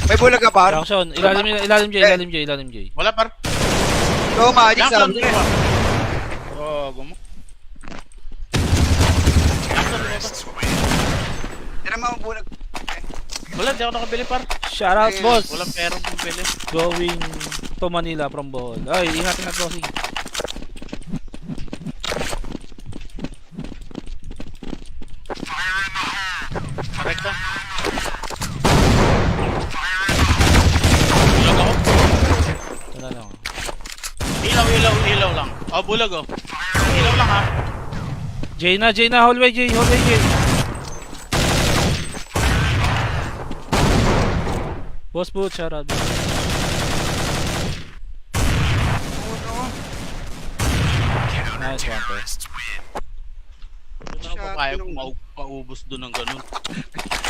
May bulag ka par? Junction, ilalim J. Wala par. So, magic sa Jackson, amin. dito ba? Oh, gumo. Jackson, dito ba? Tira mo ang bulag. Wala, di ako nakabili par. Shout out, boss. Walang perang pambili. Going to Manila from Bohol. Ay, ingat bossing. Rekta. Bulag ako. Wala lang. Ilaw lang. Oh, bulag oh. Ilaw lang ha. J na, hallway J. Boss boot, shout out. Nice one, pre. Hindi na ako papayag kung maubos doon ng ganun.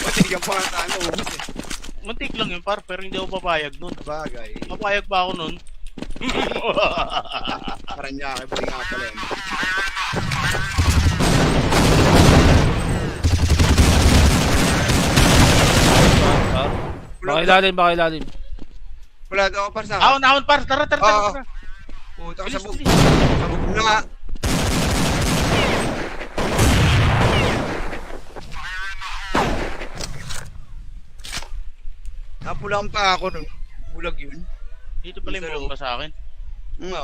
Matigyan pa nga tayo. Ubus eh. Muntik lang yun par, pero hindi ako papayag nun. Bagay. Papayag ba ako nun? Parang niya ako. Bali nga pala yun. Baka ilalim. Wala daw ako par sa Ahon par, tara. Puta ka Bilis, sabog. bilis. Sabog na nga. Napulang pa ako nun. Bulag yun. Dito pala yung bomba sa akin. Nga.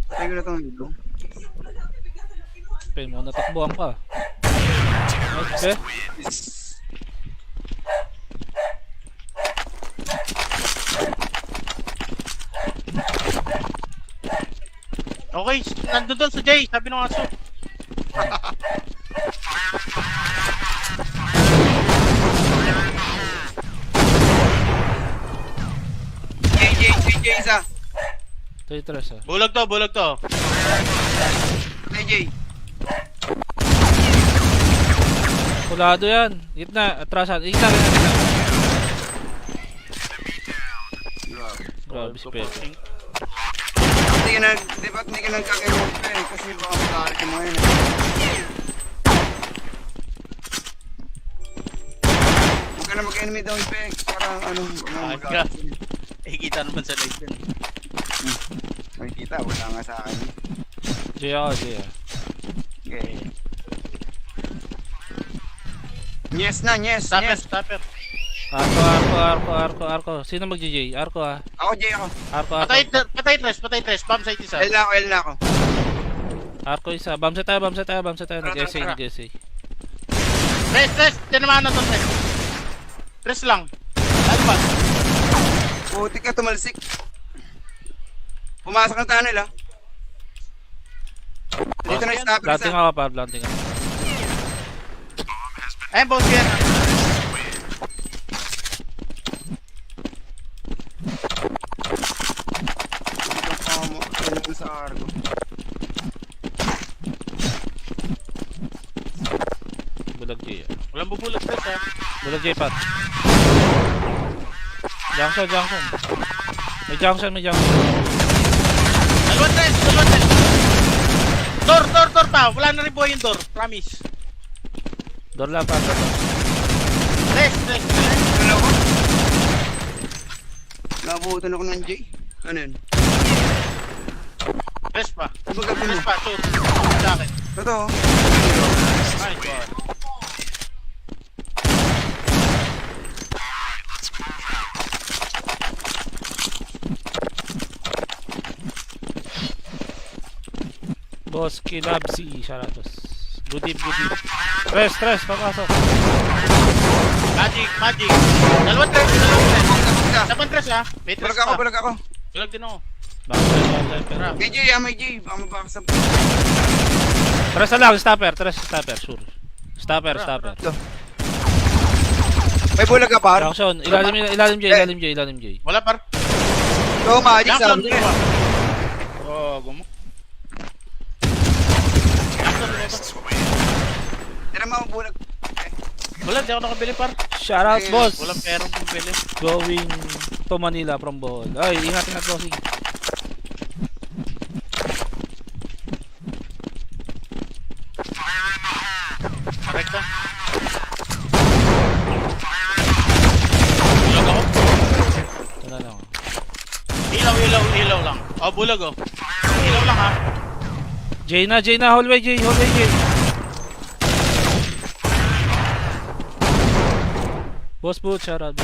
Patay ko na itong hilo. Pen mo, natakbuhan ka. Nice, pe. Okay, nandun doon sa Jay, sabi ng aso. J, isa. 3-3 ah. Bulag to. J. Kulado yan. Gitna, atrasan. Gitna. Grabe si Pepe. Di ba't hindi ka nagkakilong pa eh? Kasi baka makalit yung mga yun eh. Huwag ka na mag-enemy down peg. Parang ano, Aga. Kita naman sa live yan. Makikita, wala nga sa akin. J ako. Okay. Yes na. Stopper. Arko. Sino mag-J? Arko ah. Ako, J ako. Arko. Patay tres. Bomb site isa. L na ako. Arko isa. Bamsa tayo. Nag-essay. Tres. Tinamaan na to, tres. Tres lang. Alpas. Puti ka, tumalsik. Pumasok ng tunnel ah. Dito na yung stopper Planting isa. ako, par. Planting ako. Ayun, boss yan. Dito sa argo. Bulag J ah. Walang bubulag tres ha. Bulag J, par. Junction. May junction. Dalawang tres. Door pa. Wala na rin buhay yung door. Promise. Door lang, par. Tres. Ano ako? Nabuhutan ako ng J. Ano yun? Tres pa. Kumbaga mo. Tres pa. Shoot. Sa akin. Totoo. Nice one. Boss Kilabsi, shoutout. Good eve. Stress, papasok. Magic. Dalawang tres. Dalawang tres ha. May tres pa. Bulag ako. Bulag din ako. Backside, pero. May J. Baka mabakasap. Tres na lang, stopper, sure. Stopper. Ito. May bulag ka par. Junction. Ilalim J. Wala par. So, magic Jackson, sabi dito niya. ba? Oh, gumo. Jackson, dito ba? Tira mo ang bulag. Wala, di ako nakabili par. Shout out, boss. Walang perang pambili. Going to Manila from Bohol. Ay, ingatin na crossing. Rekta. Bulag ako. Ito na lang. Ilaw lang. Oh, bulag oh. Ilaw lang ha. J na, hallway J. Boss boot, shout out.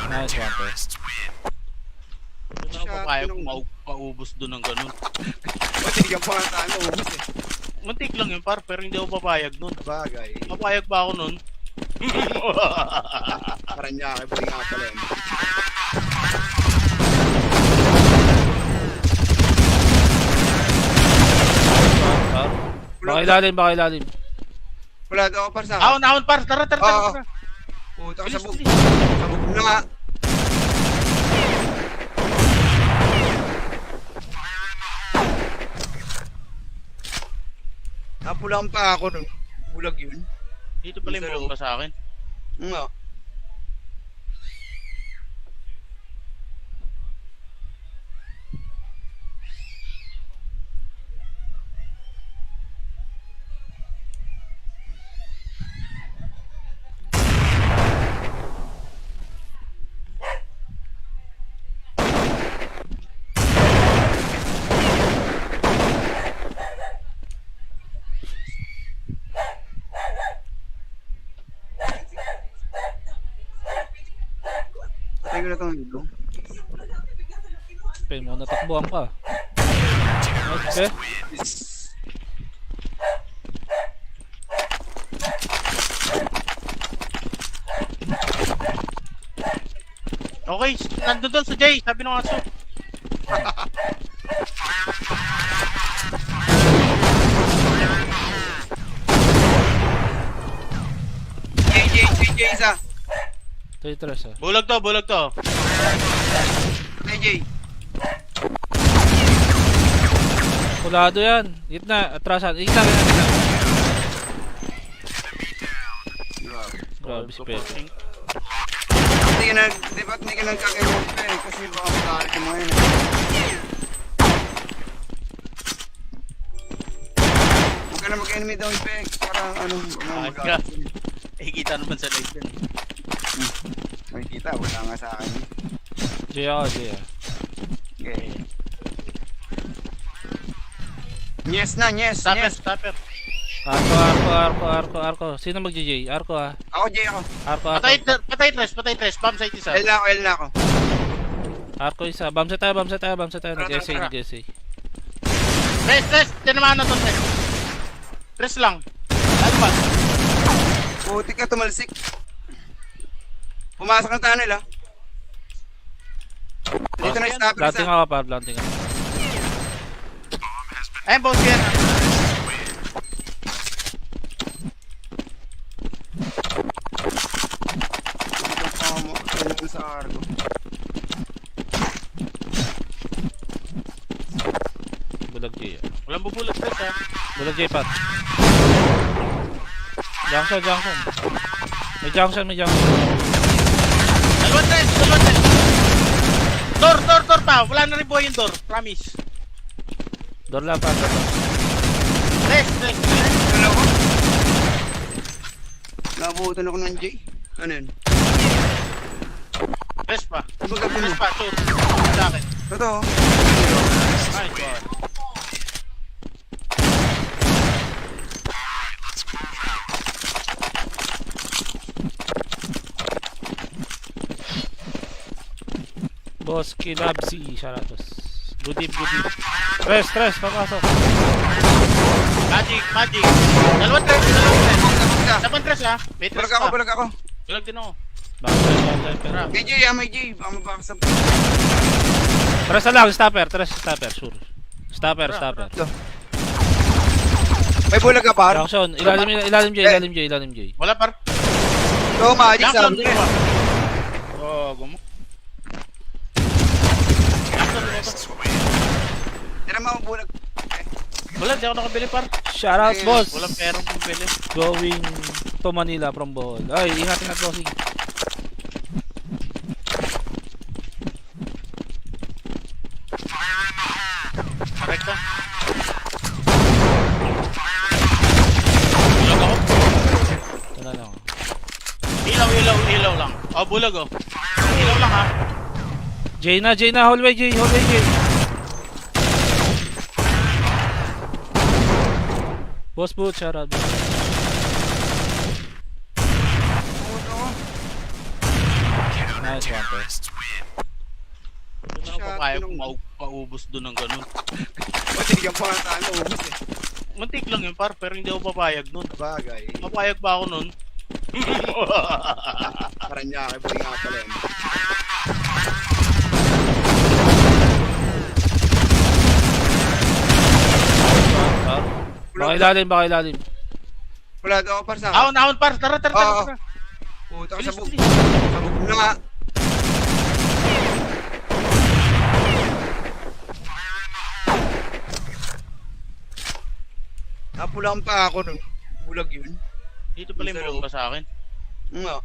Nice one, pre. Ito na ako papayag kung maubos doon ng ganun. Matigang pa nga tayo. Muntik lang yun par, pero hindi ako papayag nun. Bagay. Papayag ba ako nun? Parang niya, boy nga pala yun. Baka ilalim. Wala daw ako par sa akin. Ahon par, tara. Oo. Puta ka Bilis, sabog. bilis. Sabog na nga. Napulang pa ako nun. Bulag yun. Dito pala yung bomba sa akin. Nga. Patay ko na itong ilo. Pen mo, natakbuhan ka. Nice, pe. Okay, nandun doon sa Jay, sabi ng aso. J, isa. Ito yung tres, ah. Bulag to. J. Kulado yan. Gitna, atrasan. Gitna. Grabe si Pepe. Di ba't hindi ka nagkakaiwan pa eh? Kasi baka makalit mo ngayon eh. Huwag ka na mag-enemy down peg. Parang ano, Aga. Eh, kita naman sa live yan. Makikita, wala nga sa akin. J ako, J ah. Okay. Yes na, yes. Stopper. Arko. Sino mag-J? Arko ah. Ako, J ako. Arko. Patay tres. Bomb site isa. L na ako. Arko isa. Bam sa tayo. Nag-essay. Tres. Tinamaan na to, tres. Tres lang. Alpha. Puti ka, tumalsik. Pumasok ng tunnel ah. Dito na yung stopper Planting isa. ako pa, planting ako. Ayun, boss yan. Dito pa mo. Ano sa argo. Bulag J ah. Walang bubulag tres ha. Bulag J pat. Junction. May junction. Dalawang tres. Door pa. Wala na rin buhay yung door. Promise. Door lang pa. Tres. Ano ko? Nabuhutan ako ng J. Ano yun? Tres pa. Ano ba gagawin mo? Sure. Sa akin. Totoo. Nice one. Boss Kilabsi, shoutout. Good eve. Tres, papasok. Magic. Dalawang tres. Dalawang tres ha. May tres pa. Bulag ako. Bulag din ako. Bakit? Tara. Kay J, may J. Baka mabakasap. Tres na lang, stopper, sure. Stopper. Ito. May bulag ka par? Junction. Ilalim J, ilalim J, ilalim J. Wala par. Oo, magic Junction, sabi. dalawa. Oh, gumo. Junction, dalawa. Tira mo bulag. Wala, di ako nakabili par. Shout out, boss. Walang perang pambili. Going to Manila from Bohol. Ay, ingat bossing. Rekta. Bulag ako. Ito na lang. Ilaw lang. Oh, bulag oh. Ilaw lang ha. J na, hallway J. Boss boot, shout out. Nice one, bro. Ano ako papayag maubos doon ng ganun. Matigyan pa nga tayo. Ubus eh. Muntik lang yun par, pero hindi ako papayag nun. Bagay. Papayag ba ako nun? Parang niya, bali nga pala yun. Baka ilalim. Wala daw ako par sa akin. Ahon par, tara. Oo. Puta ka Bilis, sabog. bilis. Sabog na nga. Napulang pa ako nun. Bulag yun. Dito pala yung bomba sa akin. Nga.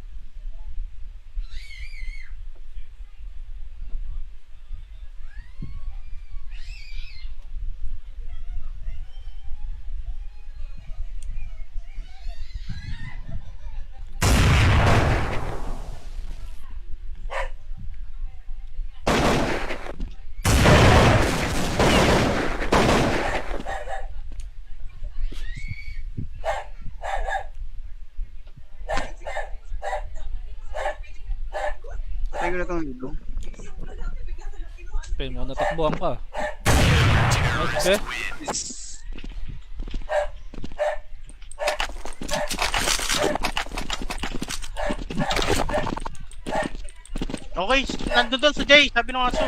Patay ko na itong hilo. Pen mo, natakbuhan ka. Nice, be. Okay, nandun doon sa Jay, sabi ng aso.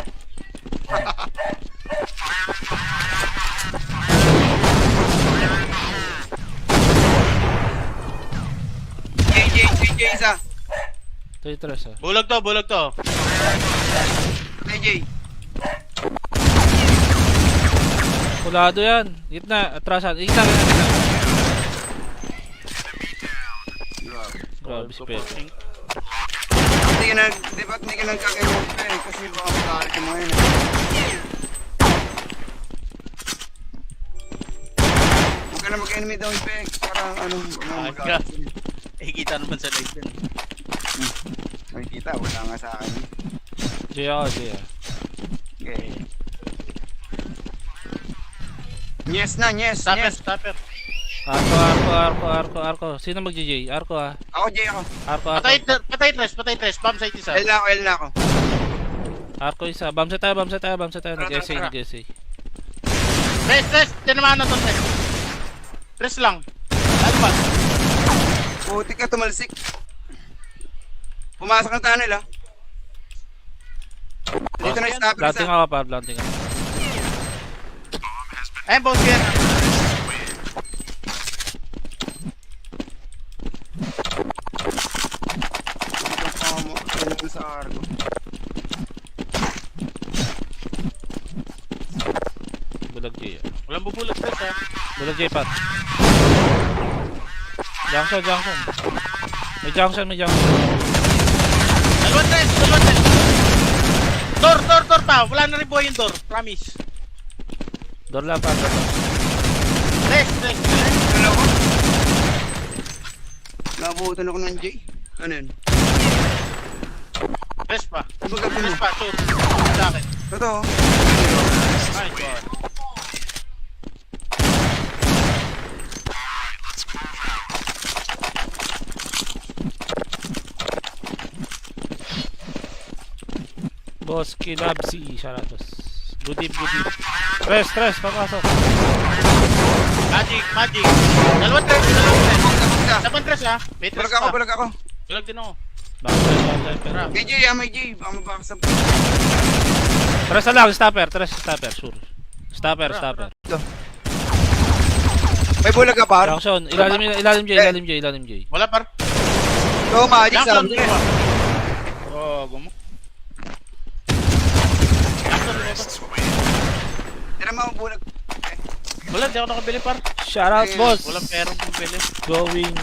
J, isa. Ito tres, ah. Bulag to. Patay, J. Kulado yan. Gitna, atrasan. Gitna. Grabe, spell. Di ba't hindi ka nagkakimot pa eh? Kasi baka makalit mo yun eh. Huwag ka na mag-enemy down peg. Parang ano Aga. Eh, kita naman sa live yan. Makikita, wala nga sa akin. J ako, J ah. Okay. Yes na, yes. Stopper. Arko. Sino mag-J? Arko ah. Ako, J ako. Arko. Patay tres. Bomb site isa. L na ako. Arko isa. Bamsa tayo. Nag-essay. Tres. Tinamaan na to, tres. Tres lang. Ano ba? Puti ka, tumalsik. Pumasok ng tunnel ah. Dito na yung stopper Planting isa. ako pa, planting ako. Ayun, boss yan. Dito sa arko. Bulag J ah. Walang bubulag tres ha. Bulag J pat. Junction. May junction. Dalawang tres. Door pa. Wala na rin buhay yung door. Promise. Door lang pa. Tres. Dalawa. Nabuhutan ako ng J. Ano yun? Tres pa. Ibagapin mo. Tres pa. Shoot. Sa akin. Totoo. Nice one. Boss Kilabsi, shoutout. Good eve. Tres, papasok. Magic. Dalawang tres. Dalawang tres ha. May tres pa. Bulag ako. Bulag din ako. Bakit? May J, may J. Baka mabakasap. Tres na lang, stopper, sure. Stopper. Ito. May bulag ka par? Junction, ilalim J. Wala par. So, magic sa Jackson, amin. dito ba? Oh, gumo. Jackson, dito ba? Tira mo ang bulag. Wala, di ako nakabili par. Shout out, boss. Walang perang pambili. Going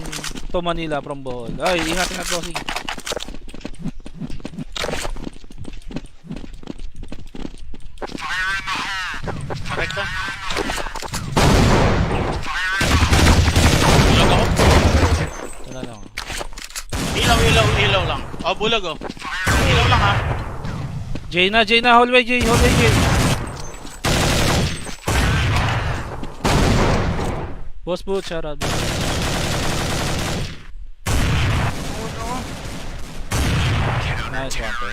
to Manila from Bohol. Ay, ingat bossing. Rekta. Bulag ako. Wala lang. Ilaw lang. Oh, bulag oh. Ilaw lang ha. J na, hallway J. Boss boot, shout out. Nice one, pre.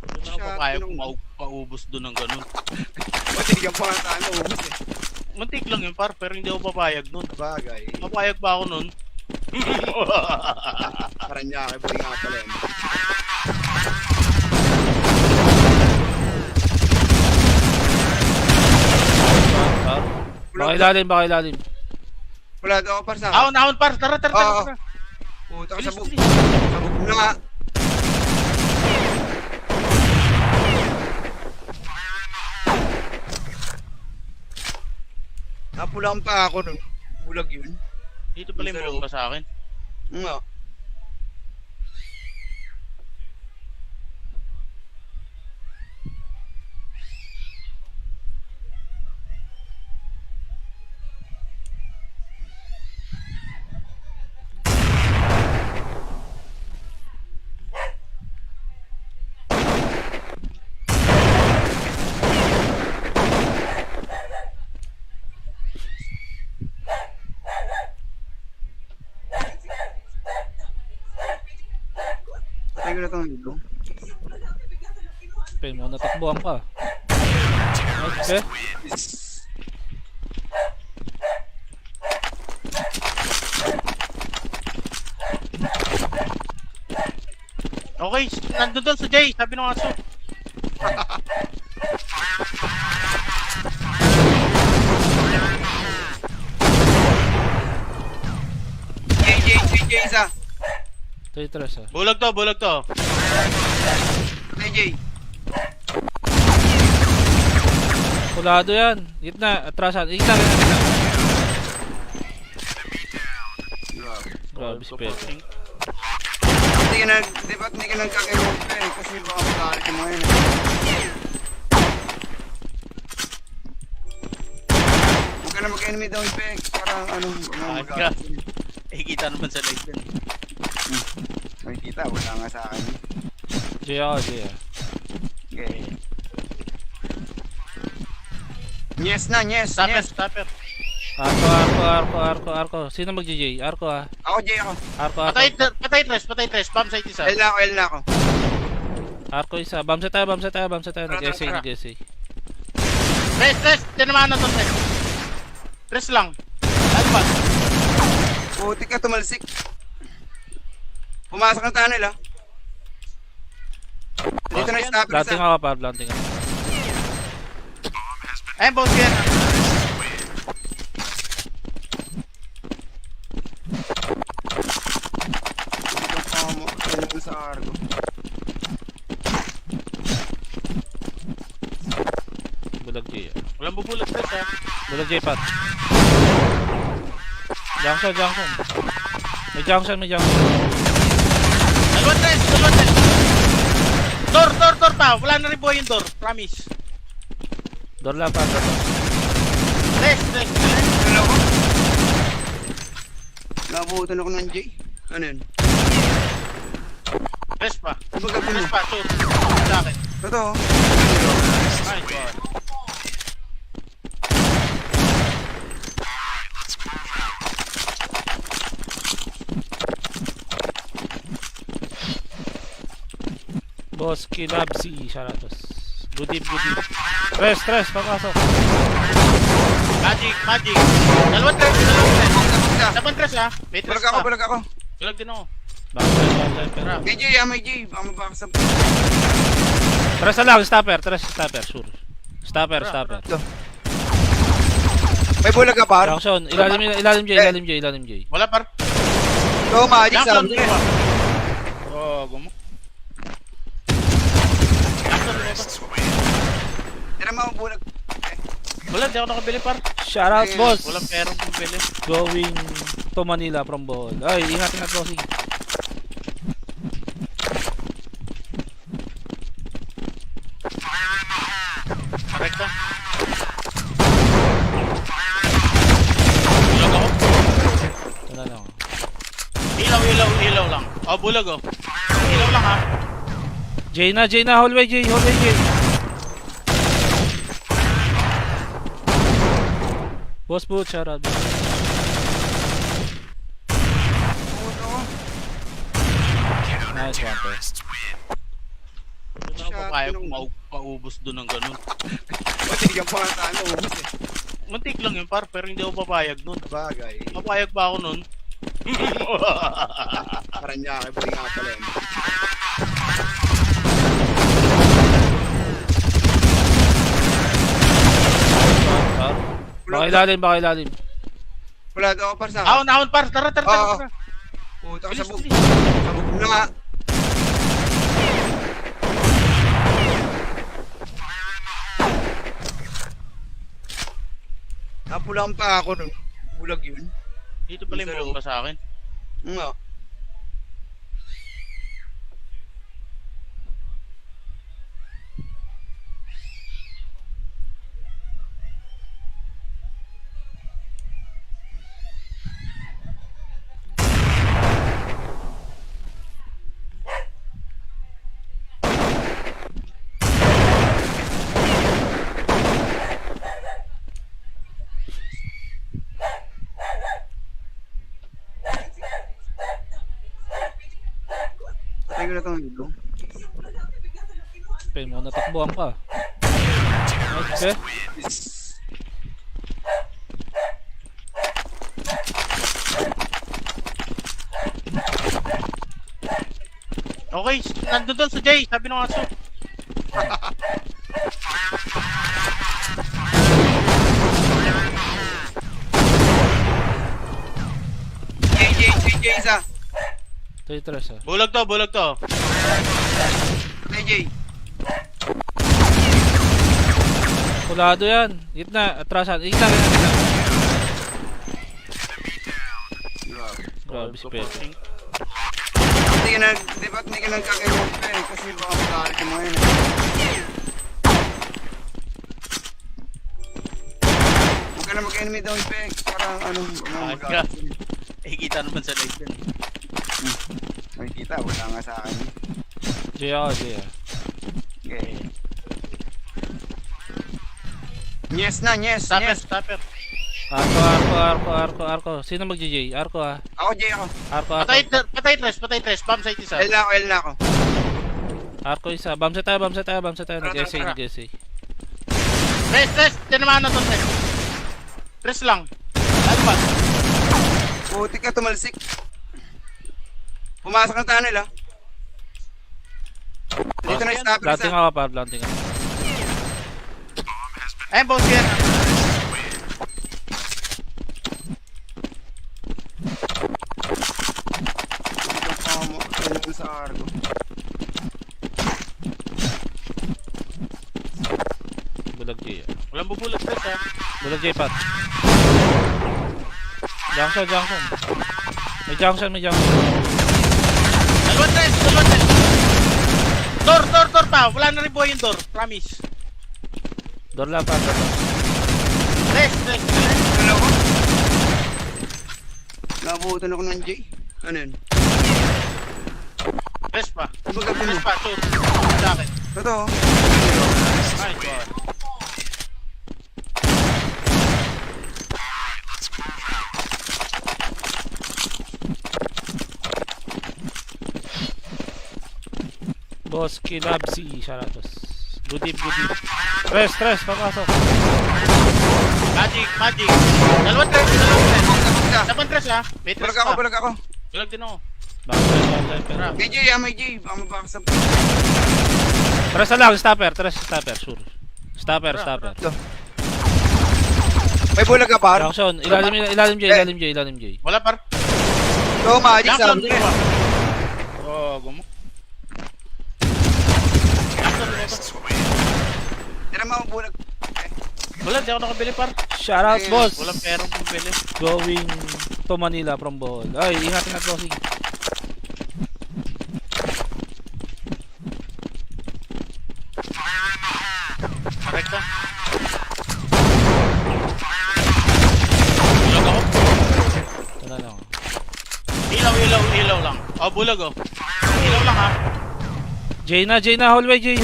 Hindi na ako papayag kung paubos doon ng ganun. Matigyan pa nga tayo. Ubus eh. Muntik lang yun par, pero hindi ako papayag nun. Bagay. Papayag ba ako nun? Parang niya ako. Bali nga pala yun. Baka ilalim. Wala daw ako par sa Ahon par, tara. Oo. Puta ka sabog. Bilis. Sabog na nga. Napulang pa ako nun. Bulag yun. Dito pala yung bomba sa akin. Nga. Patay ko na itong hilo. Pen mo, natakbuhan ka. Nice, be. Okay, nandun doon sa Jay, sabi ng aso. J, isa. 3-3 ah. Bulag to. J. Kulado yan. Gitna, atrasan. Gitna. Grabe si Pepe. Di ba't hindi ka nagkakaroon pa eh? Kasi baka magalit yung mga yun eh. Huwag ka na mag-enemy down peg. Parang ano, Aga. Eh, kita naman sa live yan. makikita, wala nga sa akin. J ako, J ah. Okay. Yes na, yes. Stopper. Arko. Sino mag-J? Arko ah. Ako, J ako. Arko. Patay tres. Bomb site isa. L na ako. Arko isa. Bamsa tayo. Nag-essay. Tres. Tinamaan na to, tres. Tres lang. Ano ba? Puti ka, tumalsik. Pumasok ng tunnel ah. Dito na yung stopper Planting isa. ako, par. Planting ako. Ayun, boss yan. Dito pa mo. Dito sa Argo. Bulag J ah. Walang bubulag tres ha. Bulag J, par. Junction. May junction. Dalawang tres. Door pa. Wala na rin buhay yung door. Promise. Door lang, par. Tres. Ano ako? Nabuhutan ako ng J. Ano yun? Tres pa. Ano ba gagawin Tres mo? pa. Shoot. Sa akin. Totoo. Nice one. Boss Kilabsi, shoutout. Good eve. Tres, papasok. Magic. Dalawang tres. Dalawang tres ha. May tres pa. Bulag ako. Bulag din ako. Backside, pero. May J. Baka mabakasap. Tres na lang, stopper, sure. Stopper. Ito. May bulag ka par. Junction, ilalim J. Wala par. So, magic Junction, sabi dito niya. ba? Oh, gumo. Junction, dito ba? Tira mo ang bulag. Wala, di ako nakabili par. Shout out, boss. Walang perang pambili. Going to Manila from Bohol. Ay, ingat bossing. Rekta. Bulag ako. Wala lang. Ilaw lang. Oh, bulag oh. Ilaw lang ha. J na, hallway J. Boss boot, shout out. Nice one, pre. Hindi ako papayag kung maubos doon ng ganun. Matigyan pa nga tayo. Ubus eh. Muntik lang yun par, pero hindi ako papayag nun. Bagay. Papayag ba ako nun? Parang niya boy nga pala yun. Baka ilalim. Wala daw ako par sa akin. Ahon par, tara. Oo. Puta ka Bilis, sabog. bilis. Sabog na nga. Napulang pa ako nun. Bulag yun. Dito pala yung bomba sa akin. Nga. Patay ko na itong hilo. Pen mo, natakbuhan ka. Nice, pe. Okay, nandun doon sa Jay, sabi ng aso. J isa. 3-3 ah. Bulag to. Patay J. Kulado yan. Gitna, atrasan. Gitna. Grabe si Pepe. Di ba't hindi ka nagkakaroon pa eh? Kasi baka magalit yung mga yun eh. Huwag ka na mag-enemy down peg. Parang ano, Aga. Eh, kita naman sa live yun. Makikita, wala nga sa akin. J ako, J ah. Okay. Yes na, yes. Stopper. Arko. Sino mag-J? Arko ah. Ako, J ako. Arko. Patay tres. Bomb site isa. L na ako. Arko isa. Bam sa tayo. Nag-essay. Tres. Tinamaan na to, tres. Tres lang. Alba. Puti ka, tumalsik. Pumasok ng tunnel ah. Dito na yung stopper Planting isa. ako pa, planting ako. Ayun, boss yan. Dito pa mo. Ano sa argo. Bulag J ah. Walang bubulag tres ha. Bulag J pat. Junction. May junction. Dalawang tres. Door pa. Wala na rin buhay yung door. Promise. Door lang pa. Tres. Ano ko? Nabuhutan ako ng J. Ano yun? Tres pa. Baga Tres mo. pa. Shoot. Sa akin. Totoo. Nice one. Boss Kilabsi, shoutout. Good eve. Tres, papasok. Magic. Dalawang tres. Dalawang tres ha. May tres pa. Bulag ako. Bulag din ako. Backside. Kay J, may J. Baka mabakasap. Tres na lang, stopper, sure. Stopper. Ito. May bulag ka par? Junction, ilalim J. Wala par. Oo, magic Junction, sabi. dalawa. Oh, gumo. Junction, dalawa. Tira mo ang bulag. Wala, di ako nakabili par. Shout out, boss. Walang perang pambili. Going to Manila from Bohol. Ay, ingatin at bossing. Rekta. Bulag ako. Ito na lang. Ilaw lang. Oh, bulag oh. Ilaw lang ha. J na, hallway J.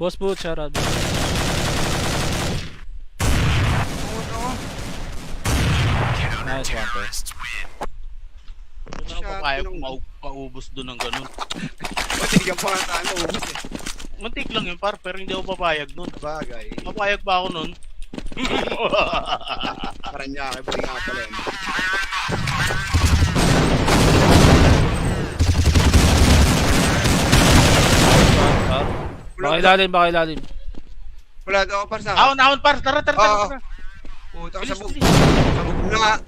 Boss boot, shout out. Nice one, pe. Ano na papayag maubos doon ng ganun. Matigyan pa nga tayo. Ubus eh. Muntik lang yun par, pero hindi ako papayag nun. Bagay. Papayag ba ako nun? Paranaque ba nga pala yun? Baka ilalim. Wala daw ako par sa akin. Ahon par, tara. Oo. Puta ka sa bug. Bilis. Sa bug na nga.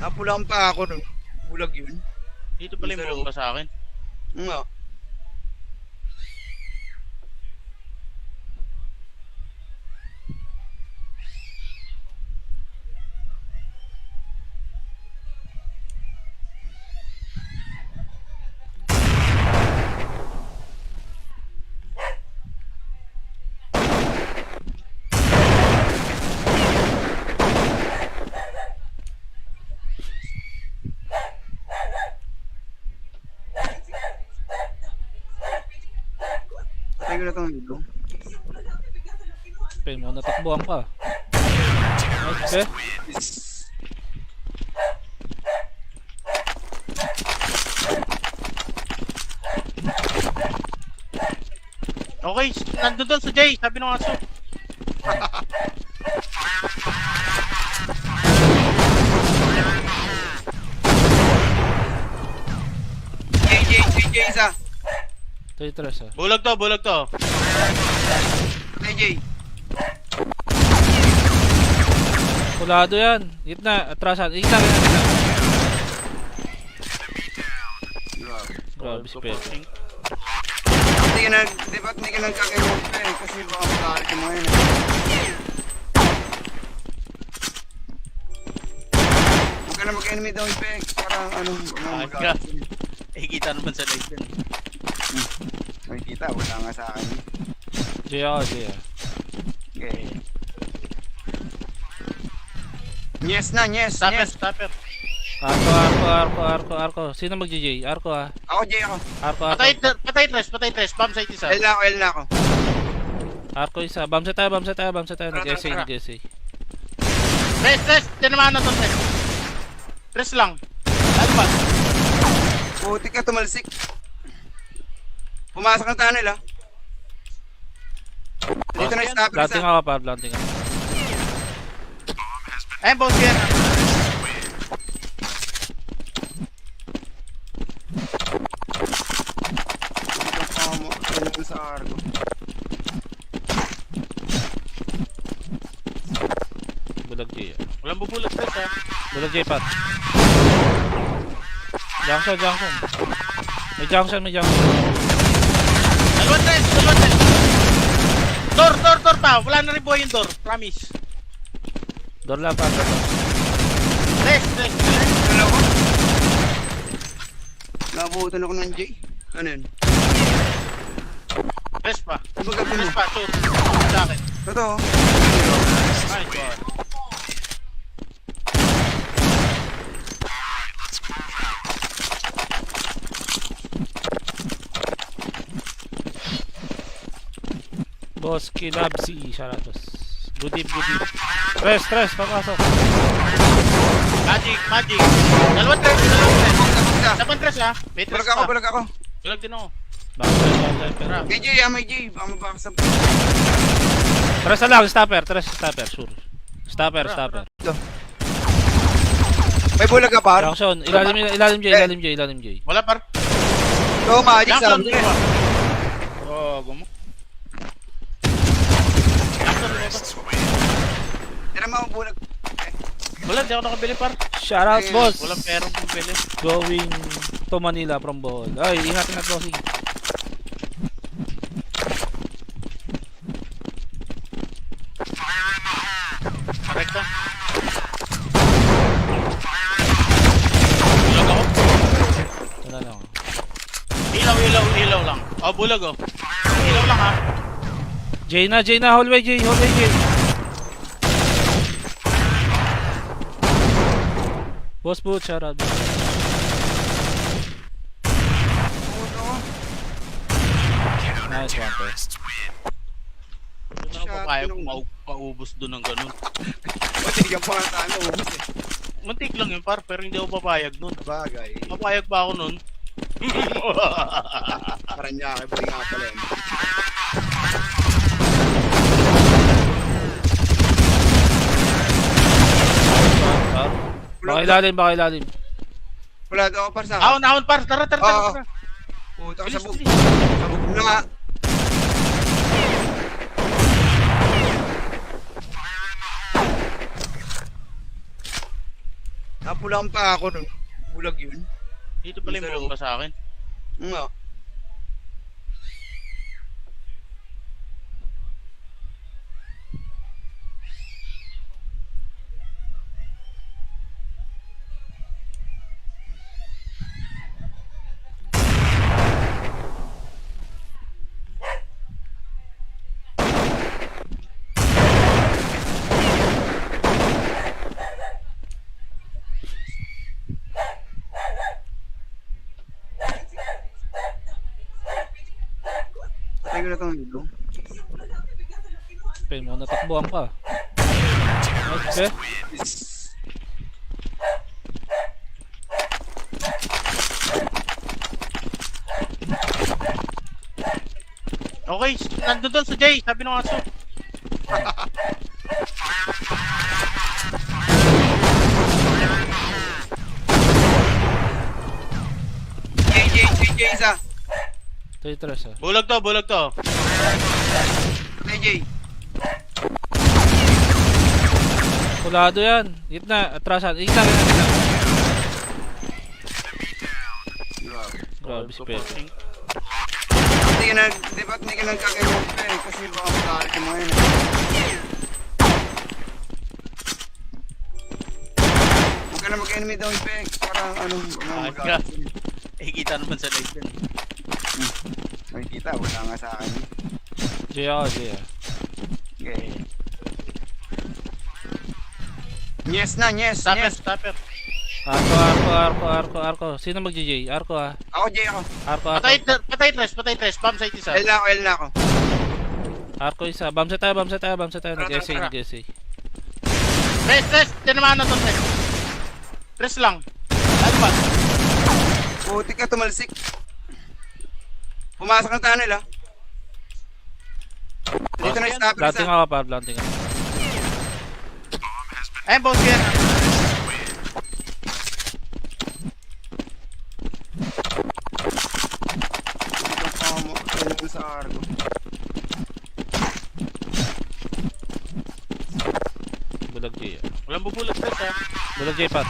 Napulang pa ako nun. Bulag yun. Dito pala yung bomba sa akin. Nga. Patay ko na itong hilo. Pe, mo natakbuhan ka. Nice, pe. Okay, nandun doon sa Jay, sabi ng aso. J, isa. Ito tres, ah. Bulag to. Patay, J. Kulado yan. Gitna, atrasan. Gitna. Grabe si Pepe. Di ba't hindi ka nagkaganyan pa eh? Kasi baka magalit yung mga yun eh. Huwag ka na mag-enemy down peg. Parang ano, Aga. Eh, kita naman sa live yan. Makikita, wala nga sa akin. J ako, J ah. Okay. Yes na, yes. Stopper. Arko. Sino mag-J? Arko ah. Ako, J ako. Arko. Patay tres. Bomb site isa. L na ako. Arko isa. Bamsa tayo. Nag-essay. Tres. Tinamaan na to, tres. Tres lang. Ano ba? Puti ka, tumalsik. Pumasok ng tunnel ah. Dito na yung stopper Planting isa. ako pa, planting ako. Ayun, boss yan. Dito sa arko. Bulag J ah. Walang bubulag tres ha. Bulag J pat. Junction. May junction. Dalawang tres. Door pa. Wala na rin buhay yung door. Promise. Door lang pa. Tres. Dalawa. Nabuhutan ako ng J. Ano yun? Tres pa. Ibagapin mo. Tres pa. Shoot. Sa akin. Totoo. Nice one. Boss Kilabsi, shoutout. Good eve. Tres, papasok. Magic. Dalawang tres. Dalawang tres ha. May tres pa. Bulag ako. Bulag din ako. Bakit? May J, may J. Baka mabakasap. Tres na lang, stopper, sure. Stopper. Ito. May bulag ka par? Junction, ilalim J. Wala par. So, magic sa Jackson, dito ba? Oh, gumo. Jackson, dito ba? Tira mo ang bulag. Wala, di ako nakabili par. Shoutout, boss. Walang perang pambili. Going to Manila from Bohol. Ay, ingat bossing. Rekta. Bulag ako. Wala lang. Ilaw lang. Oh, bulag oh. Ilaw lang ha. J na, hallway J. Boss boot, shoutout. Nice one, per. Doon ako papayag kung paubos doon ng ganun. Matigyan pa nga tayo. Ubus eh. Muntik lang yun par, pero hindi ako papayag nun. Bagay. Papayag ba ako nun? Parang niya, bali nga pala yun. Baka ilalim. Wala daw ako par sa Ahon par, tara. Oo. Puta ka sabog. Bilis. Sabog na nga. Napulang pa ako nun. Bulag yun. Dito pala yung bomba sa akin. Nga. Patay ko na itong hilo. Pen mo, natakbuhan ka. Nice, be. Okay, nandun doon sa Jay, sabi ng aso. J, isa. Tres ah. Bulag to. J. Kulado yan. Gitna, atrasan. Gitna. Grabe si Pepe. Di ba't hindi ka nagkakaroon pa eh? Kasi baka makalit yung mga yun eh. Huwag ka na mag-enemy down peg. Parang anong Aga. Eh, kita naman sa live yan. Makikita, wala nga sa akin. J ah. Okay. Yes na. Stopper. Arko. Sino mag-J? Arko ah. Ako, J ako. Arko. Patay tres. Bomb site isa. L na ako. Arko isa. Bam sa tayo. Nag-essay. Tres. Tinamaan na to, tres. Tres lang. Alpas. Puti ka tumalsik. Pumasok ng tunnel ah. Dito na yung stopper Planting isa. ako par. Ayun, boss yan. Dito sa argo. Bulag J ah. Walang bubulag tres ha. Bulag J par.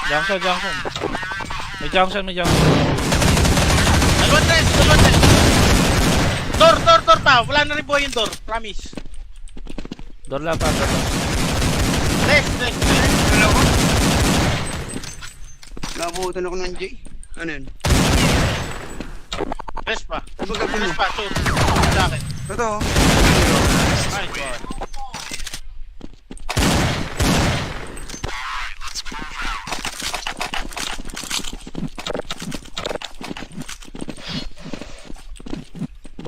Junction. May junction. Dalawang tres. Door pa. Wala na rin buhay yung door. Promise. Door lang par. Tres. Ano ako? Nabuhutan ako ng J. Ano yun? Tres pa. Kumbaga mo. Tres pa. Shoot. Sa akin. Totoo. Nice one.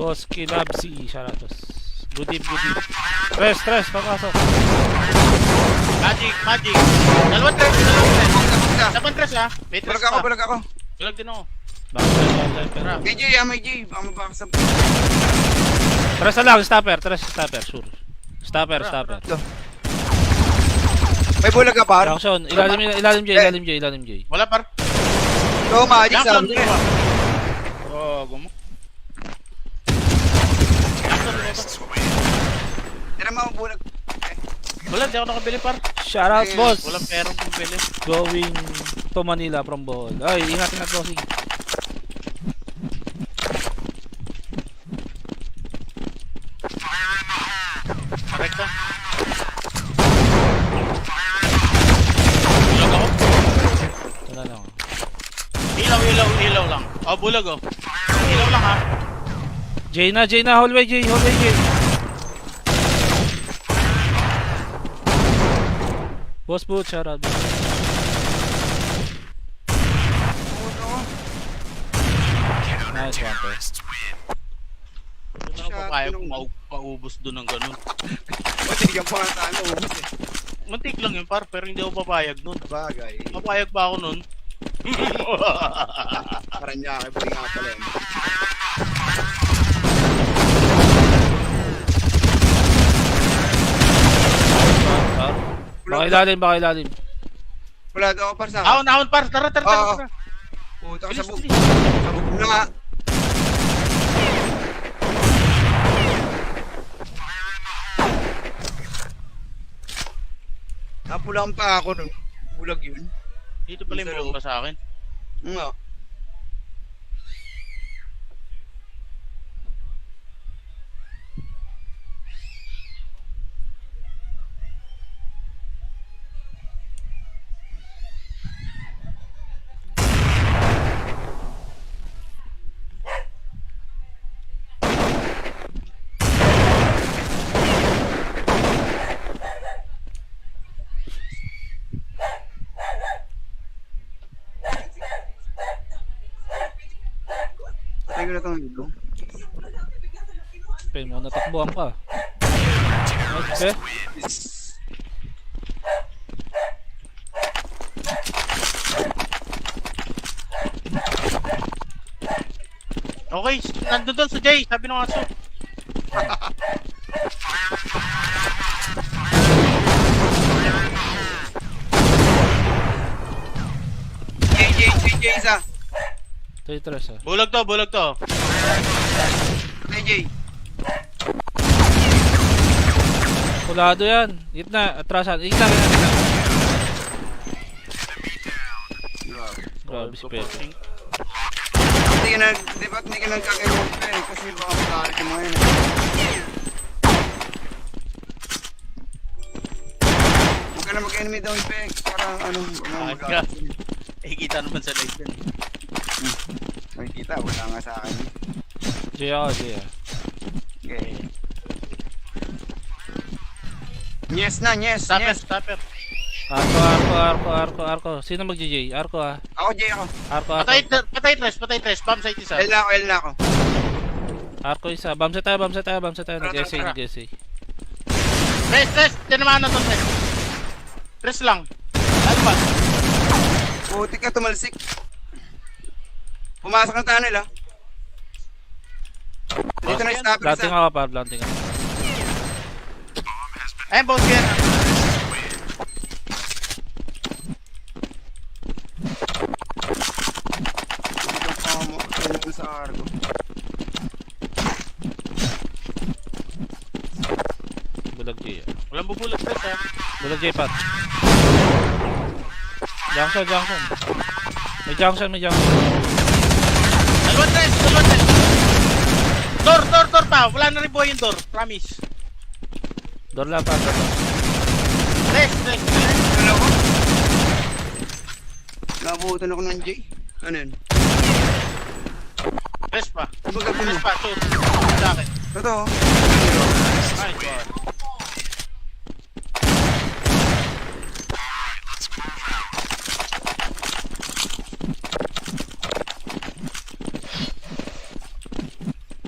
Boss Kilabsi. Shoutout. Good eve. Tres. Papasok. Magic. Dalawang tres. Dalawang tres ha. May tres pa. Bulag ako. Bulag din ako. Tara. May J. Baka mabakasap. Tres na lang. Stopper. Sure. Stopper. Ito. May bulag ka par. Junction, ilalim J. Wala par. So, magic Jackson, sabi di niya. ba? Oh, gumo. Jackson, di ba? Tira mo ang bulag. Wala, di ako nakabili par. Shout out, boss. Walang perang pambili. Going to Manila from Bohol. Ay, ingatin na crossing. Rekta. Bulag ako. Wala lang. Ilaw lang. Oh, bulag oh. Ilaw lang ha. J na, hallway J. Boss boot, shout out. Nice one, pre. Ito na ako papayag kung maubos doon ng ganun. Matigyan pa nga tayo. Ubus eh. Mantik lang yun par, pero hindi ako papayag nun. Bagay. Papayag ba ako nun? Parang niya boy nga pala yun. Baka ilalim. Wala daw ako par sa akin. Ahon par, tara. Oo. Puta ka Bilis, sabog. bilis. Sabog na nga. Napulang pa ako nun. Bulag yun. Dito pala yung bomba sa akin. Nga. Patay ko na itong hilo. Pen mo, natakbuhan ka. Nice, pe. Okay, nandun doon sa Jay, sabi ng aso. J, isa. 3-3 ah. Bulag to. Patay, J. Kulado yan. Gitna, atrasan. Gitna. Grabe si Pedro. Di ba't hindi ka nagkakaroon pa eh? Kasi baka magalit yung mga yun eh. Huwag ka na mag-enemy down peg. Parang ano, Aga. Eh, kita naman sa live yun. Makikita, wala nga sa akin. J ako, J ah. Okay. Yes na, yes. Stopper. Arko. Sino mag-J? Arko ah. Ako, J ako. Arko. Patay tres. Bomb site isa. L na ako. Arko isa. Bam sa tayo. Nag-essay. Tres. Tinamaan na to, tres. Tres lang. Alpha. Puti ka, tumalsik. Pumasok ng tunnel ah. Dito na yung stopper Planting isa. ako pa, planting ako. Ayun, boss yan. Dito pa mo. Ano sa argo. Bulag J ah. Walang bubulag tres ha. Bulag J pat. Junction. May junction. Dalawang tres. Door pa. Wala na rin buhay yung door. Promise. Door lang pa. Tres. Ano ko? Nabuhutan ako ng J. Ano yun? Tres pa. Ano ba gagawin mo? Shoot. Sa akin. Totoo. Nice one.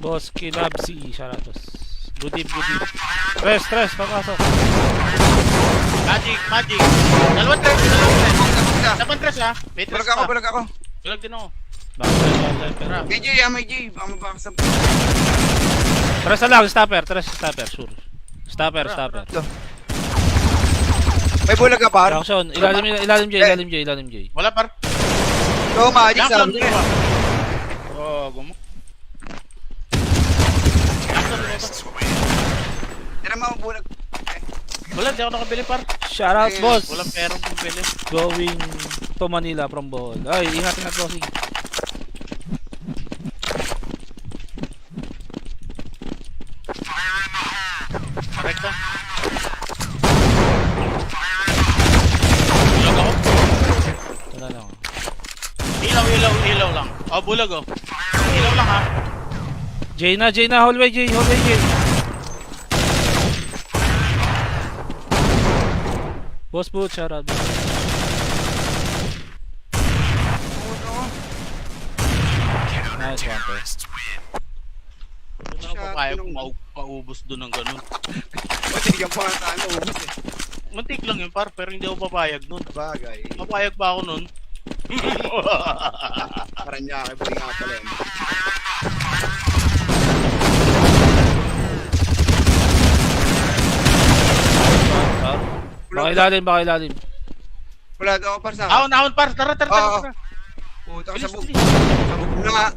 Boss Kilabsi, shoutout. Good eve. Tres, papasok. Magic. Dalawang tres. Dalawang tres ha. May tres pa. Bulag ako. Bulag din ako. Bakit? Tara. Kay J, may J. Baka mabakasap. Tres na lang, stopper, sure. Stopper. Ito. May bulag ka par? Junction, ilalim J. Wala par. Oo, magic Junction, sabi. dalawa. Oh, gumo. Junction, dalawa. Tira mo ang bulag. Wala, di ako nakabili par. Shout out, boss. Walang perang pambili. Going to Manila from Bohol. Ay, ingat, bossing. Rekta. Bulag ako. Wala lang. Ilaw lang. Oh, bulag oh. Ilaw lang ha. J na, hallway J. Boss boot, shout out. Nice one, pre. Ano ako papayag maubos doon ng ganun. Matigyan pa nga tayo. Ubus eh. Mantik lang yun par, pero hindi ako papayag nun. Bagay. Papayag ba ako nun? Parang niya kay Bring nga pala yun. Baka ilalim. Wala daw ako par sa Ahon par, tara. Oo. Puta ka sa bug. Sa bug na nga.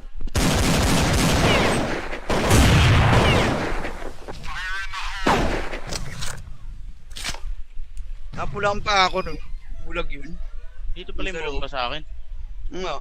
Napulang pa ako nun. Bulag yun. Dito pala yung bomba sa akin. Nga.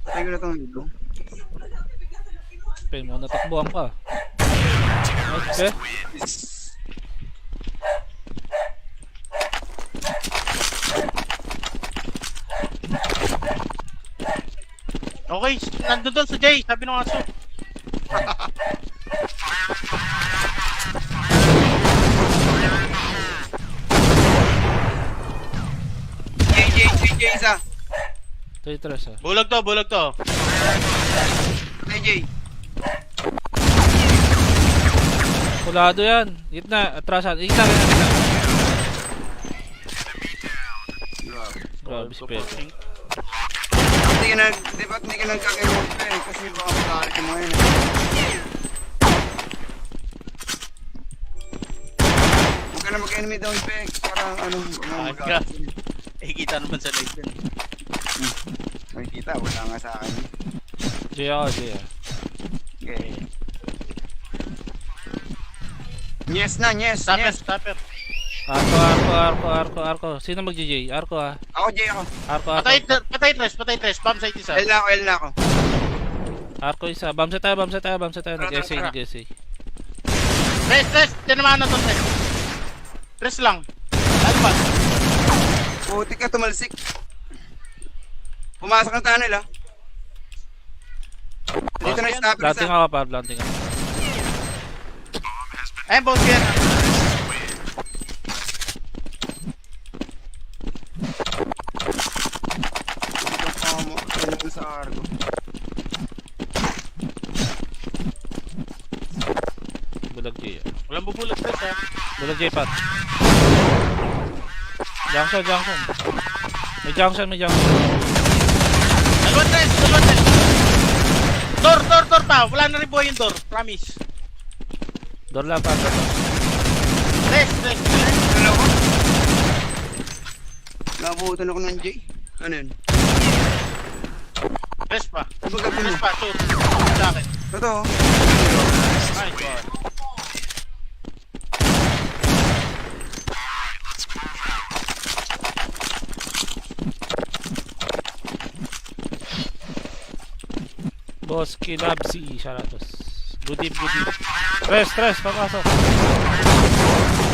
Patay ko na itong hilo. Pen mo, natakbuhan ka. Nice, pe. Okay, nandun doon sa Jay, sabi ng aso. J, isa. Ito tres, ha. Bulag to. Patay, J. Kulado yan. Gitna, atrasan. Gitna. Grabe si Pepe. Di ba't hindi ka nagkakaroon pa eh? Kasi baka magalit yung mga yun eh. Huwag ka na mag-enemy down peg. Parang ano, Ka. Eh, kita naman sa live yan. Makikita, wala nga sa akin. J ako, J. Okay. Yes na, yes. Stopper. Arko. Sino mag-J? Arko, ha. Ako, J ako. Arko. Patay tres. Bomb site isa. L na ako. Arko isa. Bamsa tayo. Nag-essay. Tres. Tinamaan na to, tres. Tres lang. Ano ba? Puti ka, tumalsik. Pumasok ng tunnel ah. Dito na yung stopper Planting isa. ako, par. Planting ako. Ayun, boss yan. Dito pa mo. Dito sa arko. Bulag J. Walang bubulag tres ha. Bulag J, pat. Junction. May junction. Dalawang tres. Door pa. Wala na rin buhay yung door. Promise. Door lang, pat. Tres. Dalawa. Nabuhutan ako ng J. Ano yun? Tres pa. Ibagapin mo. Tres pa. Shoot. Sa akin. Totoo. Nice one. Boss Kilabsi, shoutout. Good eve. Tres, papasok.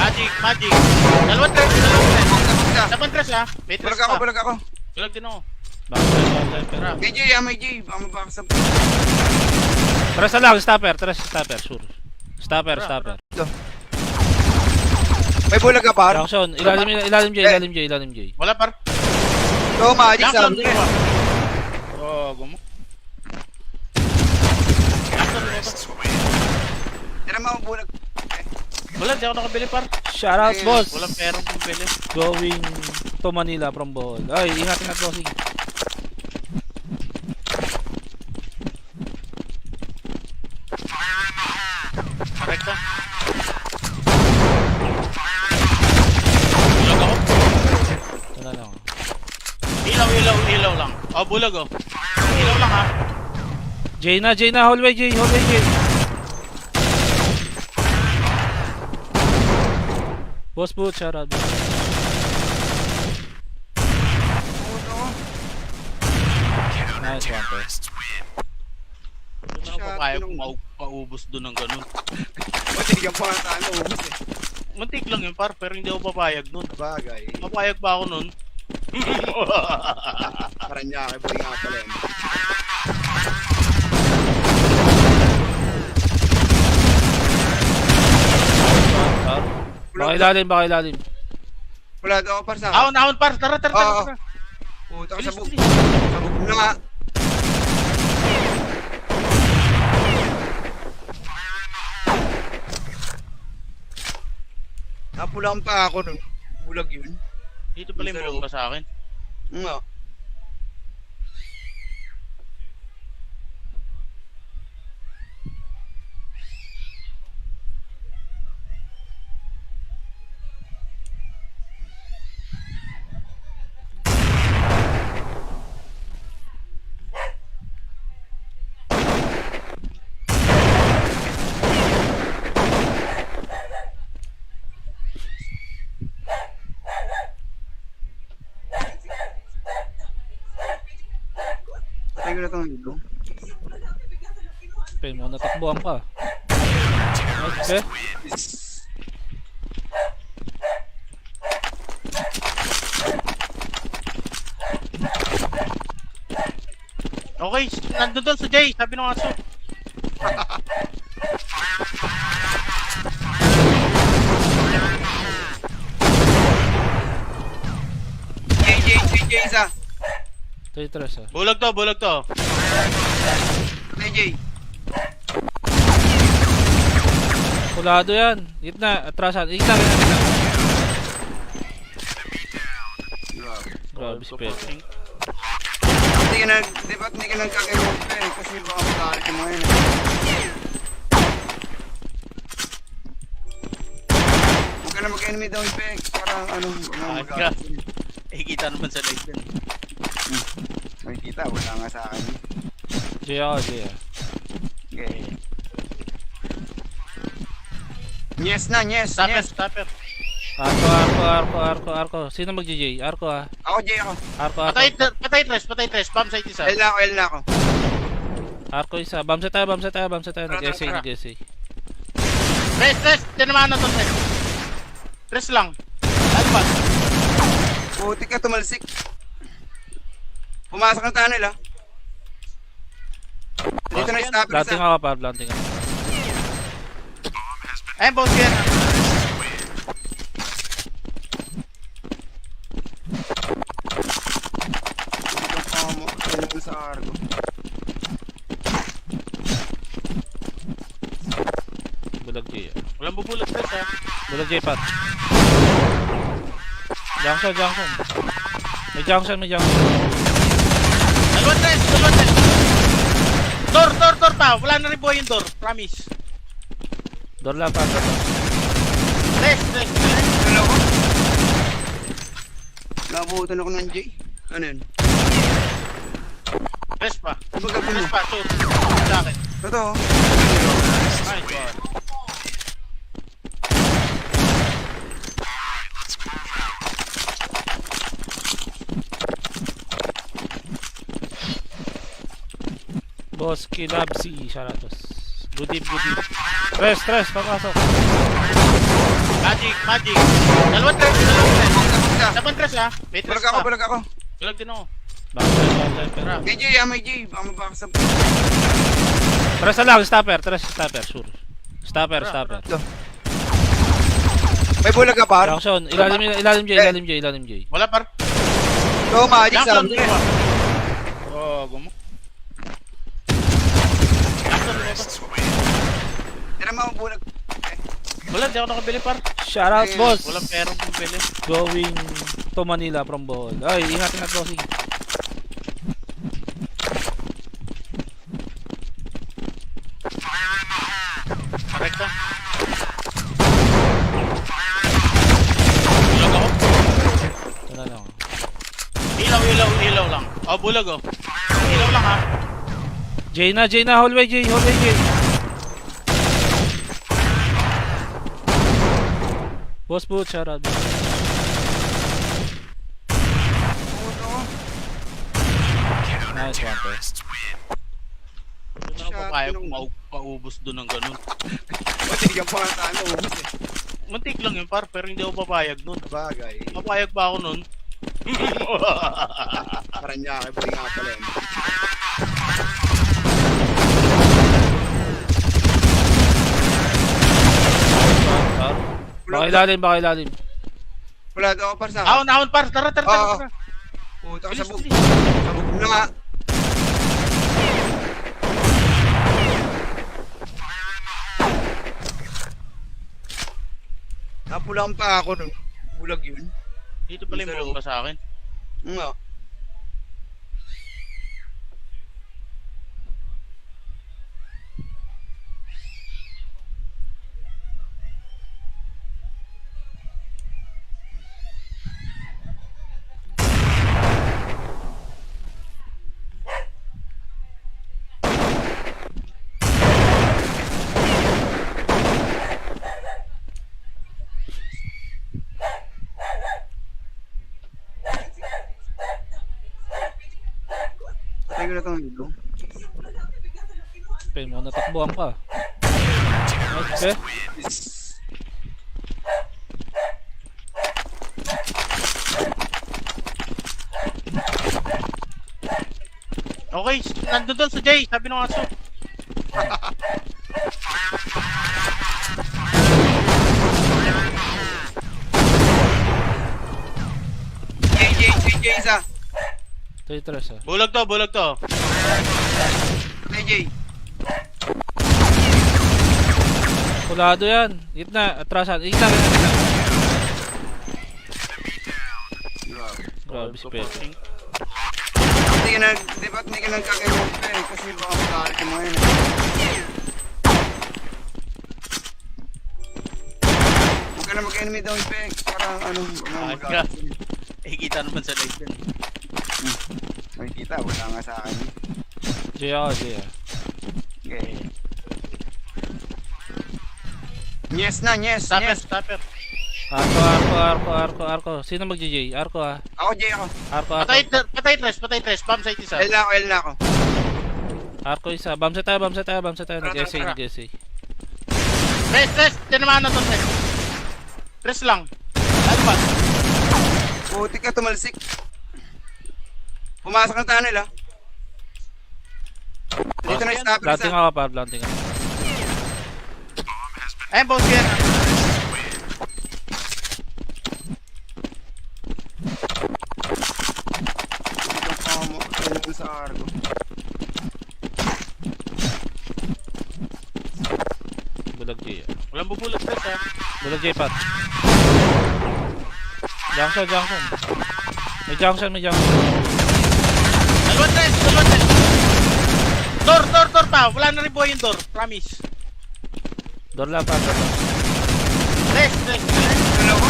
Magic. Dalawang tres. Dalawang tres ha. May tres pa. Bulag ako. Bulag din ako. Tara. May J, may J. Baka mabakasap. Tres na lang, stopper, sure. Stopper. Ito. May bulag ka par? Junction, ilalim J. Wala par. So, magic sa Jackson, dito ba? Oh, gumo. Jackson, dito ba? Tira mo ang bulag. Wala, di ako nakabili par. Shoutout, boss. Walang perang pambili. Going to Manila from Bohol. Ay, ingat bossing. Rekta. Bulag ako. Wala lang. Ilaw lang. Oh, bulag oh. Ilaw lang ha. J na, hallway J. Boss boot, shoutout. Nice one, pre. Doon ako papayag kung paubos doon ng ganun. Matigyan pa nga tayo. Ubus eh. Muntik lang yun par, pero hindi ako papayag nun. Bagay. Papayag ba ako nun? Paranaque, boy nga pala yun. Baka ilalim. Wala daw ako par sa Ahon par, tara. Oo. Puta ka sabog. Sabog na nga. Napulang pa ako nun. Bulag yun. Dito pala yung bomba sa akin. Nga. Patay ko na itong hilo. Pen mo, natakbuhan ka. Nice, be. Okay, nandun doon sa Jay, sabi ng aso. J, isa. 3-3 ah. Bulag to. Patay, J. Kulado yan. Gitna, atrasan. Gitna. Grabe si Pepe. Di ba't hindi ka nagkakaroon pa eh? Kasi baka magalit yung mga yun eh. Huwag ka na mag-enemy down peg. Parang ano, Aga. Kita naman sa live yan. Makikita, wala nga sa akin. J ako. Okay. Yes na, yes. Stopper. Arko. Sino mag-J? Arko ah. Ako, J ako. Arko. Patay tres. Bomb site isa. L na ako. Arko isa. Bamsa tayo. Nag-essay. Tres. Tinamaan na to, tres. Tres lang. Alpas. Puti ka, tumalsik. Pumasok ng tunnel ah. Dito na yung stopper Planting isa. ako par. Planting ako. Ayun, boss yan. Dito sa argo. Bulag J ah. Walang bubulag tres ha. Bulag J par. Junction. May junction. Dalawang tres. Door pa. Wala na rin buhay yung door. Promise. Door lang par. Tres. Ano ako? Nabuhutan ako ng J. Ano yun? Tres pa. Kumbaga mo. Tres pa. Shoot. Sa akin. Totoo. Nice one. Boss Kilabsi. Shoutout. Good eve. Tres. Papasok. Magic. Dalawang tres. Dalawang tres ha. May tres pa. Bulag ako. Bulag din ako. Backside. Tara. May J. Baka mabakasab. Tres na lang. Stopper. Sure. Stopper. Ito. May bulag ka par? Junction, ilalim J. Wala par. So, magic Jackson, sabi di ba? niya. Oh, gumo. Jackson, di ba? Tira mo ang bulag. Wala, di ako nakabili par. Shout out, boss. Walang perang pambili. Going to Manila from Bohol. Ay, ingatin na crossing. Rekta. Bulag ako. Ito na lang. Ilaw lang. Oh, bulag oh. Ilaw lang ha. J na, hallway J. Boss boot, shout out. Nice one, pre. Doon ako papayag kung maubos doon ng ganun. Matigyan pa nga tayo. Ubus eh. Muntik lang yun par, pero hindi ako papayag nun. Bagay. Papayag ba ako nun? Parang niya boy nga pala yun. Baka ilalim. Wala daw ako par sa akin. Ahon par, tara. Oo. Puta ka Bilis, sabog. bilis. Sabog na nga. Napulang pa ako nun. Bulag yun. Dito pala yung bomba sa akin. Nga. Patay ko na itong hilo. Pen mo, natakbuhan ka. Nice, pe. Okay, nandun doon sa Jay, sabi ng aso. J isa. Ito yung tres, ah. Bulag to. Patay J. Kulado yan. Gitna, atrasan. Gitna. Grabe, spell. Hindi ka nagkaganyan pa eh. Kasi baka magalit yung mga yun. Huwag ka na mag-enemy down peg. Para ano, Aga. Eh, kita naman sa live yun. Makikita, wala nga sa akin. J ako, J, ah. Okay. Yes na, yes. Stopper. Arko. Sino mag-J? Arko, ah. Ako, J ako. Arko. Patay tres. Bomb site isa. L na ako. Arko isa. Bam set tayo. Nag-essay. Tres. Tinamaan na to, tres. Tres lang. Alpha. Puti ka, tumalsik. Pumasok ng tunnel, ah. Dito na yung stopper Planting isa. ako, par. Planting ako. Ayun, boss yan. Dito pa mo. Ano sa argo. Bulag J, ah. Walang bubulag tres ha. Bulag J, pat. Junction. May junction. Dalawang tres. Door pa. Wala na rin buhay yung door. Promise. Door lang, par. Tres. Ano ko?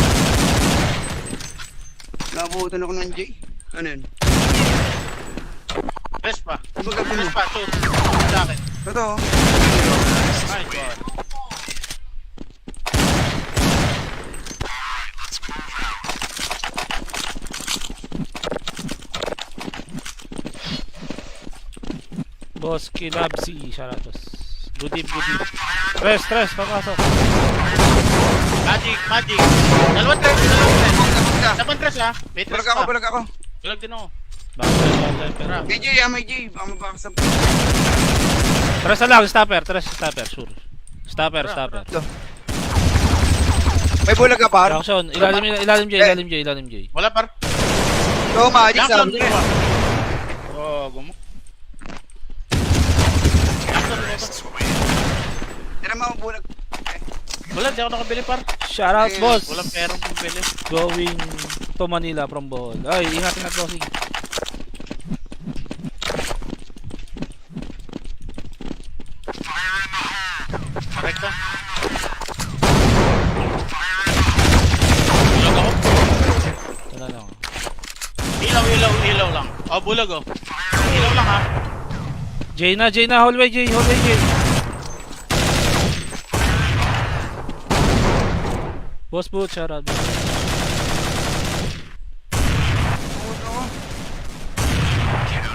Nabuhutan ako ng J. Ano yun? Tres pa. Baga mo. Shoot. Sa akin. Totoo. Nice one. Boss Kilabsi, shoutout. Good eve. Tres, papasok. Magic. Dalawang tres. Sabang tres ha. May tres pa. Bulag ako. Bulag din ako. Bakit? Tara. Kay J, may J. Baka mabakasap. Tres na lang, stopper, sure. Stopper. Ito. May bulag ka par? Junction, ilalim J. Wala par. So, magic Junction, sabi. dalawa. Oh, gumo. Junction, dalawa. Tira mo ang bulag. Wala, di ako nakabili par. Shout out, boss. Walang perang pambili. Going to Manila from Bohol. Ay, ingatin at bossing. Rekta. Bulag ako. Wala lang. Ilaw lang. Oh, bulag oh. Ilaw lang ha. J na, hallway J. Boss boot, shout out.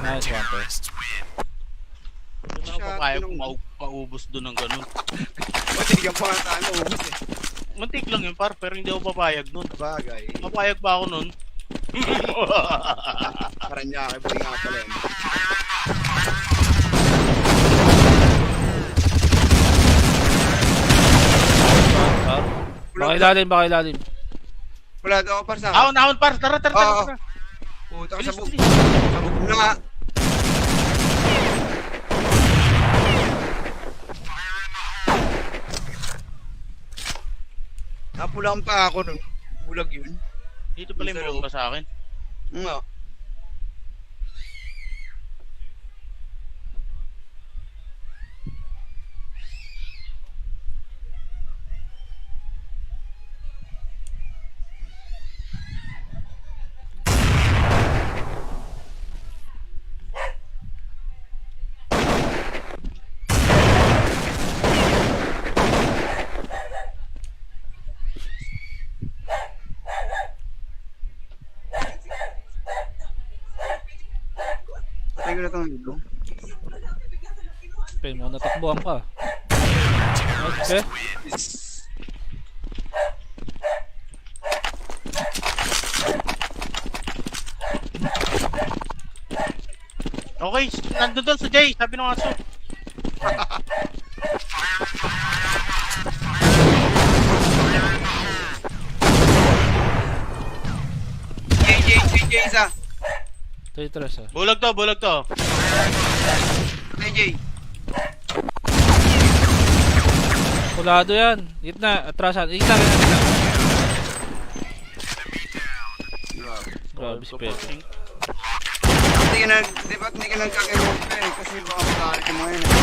Nice one, pre. Ano ako papayag maubos doon ng ganun. Matigyan pa nga tayo. Ubus eh. Muntik lang yun par, pero hindi ako papayag nun. Bagay. Papayag pa ako nun. Parang niya kay Boy nga pala yun. Baka ilalim. Wala daw ako par sa Ahon par, tara. Oo. Puta ka sa bug. Bilis. Sa bug na nga. Napulang pa ako nun. Bulag yun. Dito pala yung bomba sa akin. Nga. Patay ko na itong hilo. Pen mo, natakbuhan ka. Okay. Okay, nandun doon sa Jay, sabi ng aso. J, isa. Ito tres ah. Bulag to. Patay, J. Kulado yan. Gitna, atrasan. Gitna. Grabe si Pepe. Di ba't hindi ka nagkakimod pa eh? Kasi baka makalit mo yun eh.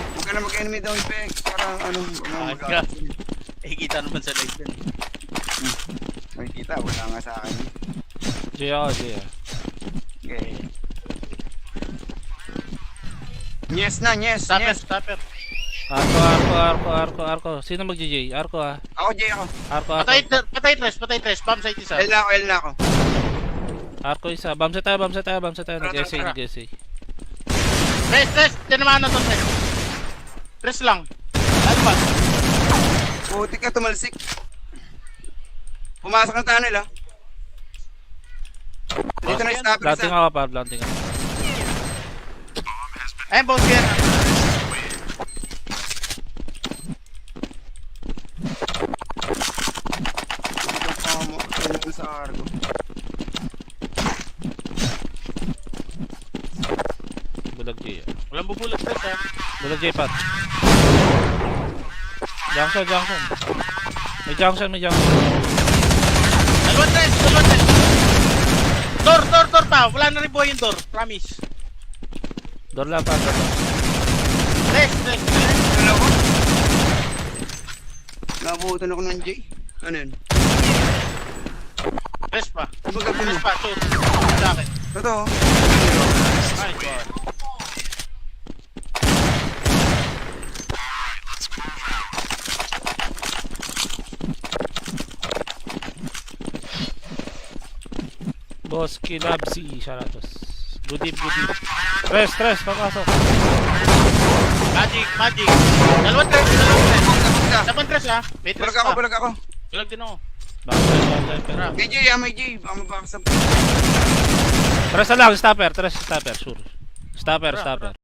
Huwag ka na mag-enemy down peg. Parang ano Ka. Eh, kita naman sa live yan. Makikita, wala nga sa akin. J ako, J ah. Okay. Yes na, yes. Stopper. Arko. Sino mag-J? Arko ah. Ako, J ako. Arko. Patay tres, bomb site isa. L na ako. Arko isa. Bamsa tayo. Nag-essay. Tres, tinamaan na to tres. Tres lang. Ano ba? Puti ka, tumalsik. Pumasok ng tunnel ah. Dito na yung stopper Planting isa. ako pa, planting ako. Ayun, boss yan. Dito pa mo. Ano sa argo. Bulag J ah. Walang bubulag tres ha. Bulag J pat. Junction. May junction. Dalawang tres. Door pa. Wala na rin buhay yung door. Promise. Door lang pa. Tres. Ano ako? Nabuhutan ako ng J. Ano yun? Tres pa. Ibagapin mo. Tres pa. Shoot. Sa akin. Totoo. Nice one. Boss Kilabsi, shoutout. Good eve. Tres, papasok. Magic. Dalawang tres. Dalawang tres ha. May tres pa. Bulag ako. Bulag din ako. Bakit? May J, may J. Baka mabakasap. Tres na lang, stopper, sure. Stopper.